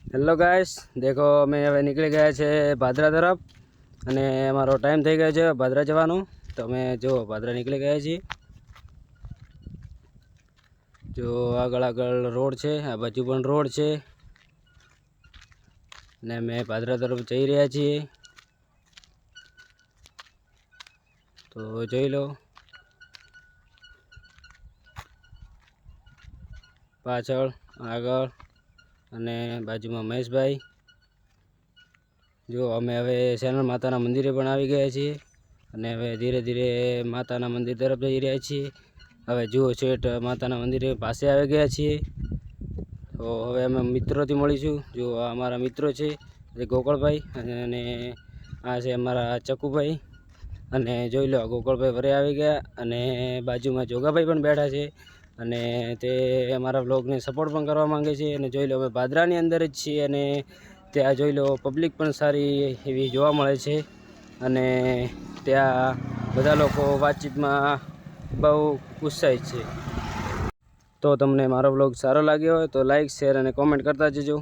Hello guys, देखो मैं હવે નીકળી ગયા છે ભાદરા તરફ અને અમારો ટાઈમ થઈ ગયો છે ભાદરા જવાનો। તો અમે જો ભાદરા નીકળી ગયા છીએ। જો આગળ આગળ રોડ છે, આ બાજુ પણ રોડ છે ને અમે ભાદરા તરફ જઈ રહ્યા છીએ। તો જોઈ લો પાછળ આગળ અને બાજુમાં મહેશભાઈ। જો અમે હવે સેનલ માતાના મંદિરે પણ આવી ગયા છીએ અને હવે ધીરે ધીરે માતાના મંદિર તરફ જઈ રહ્યા છીએ। હવે જુઓ છેટ માતાના મંદિરે પાસે આવી ગયા છીએ। તો હવે અમે મિત્રોથી મળીશું। જો આ અમારા મિત્રો છે, ગોકળભાઈ અને આ છે અમારા ચકુભાઈ। અને જોઈ લો ગોકળભાઈ વરે આવી ગયા અને બાજુમાં જોગાભાઈ પણ બેઠા છે અને તે અમારા વ્લોગને સપોર્ટ પણ કરવા માંગે છે। અને જોઈ લો અમે ભાદરાની અંદર જ છીએ અને ત્યાં જોઈ લો પબ્લિક પણ સારી એવી જોવા મળે છે અને ત્યાં બધા લોકો વાતચીતમાં બહુ ઉત્સાહિત છે। તો તમને મારો વ્લોગ સારો લાગ્યો હોય તો લાઈક, શેર અને કોમેન્ટ કરતા જજો।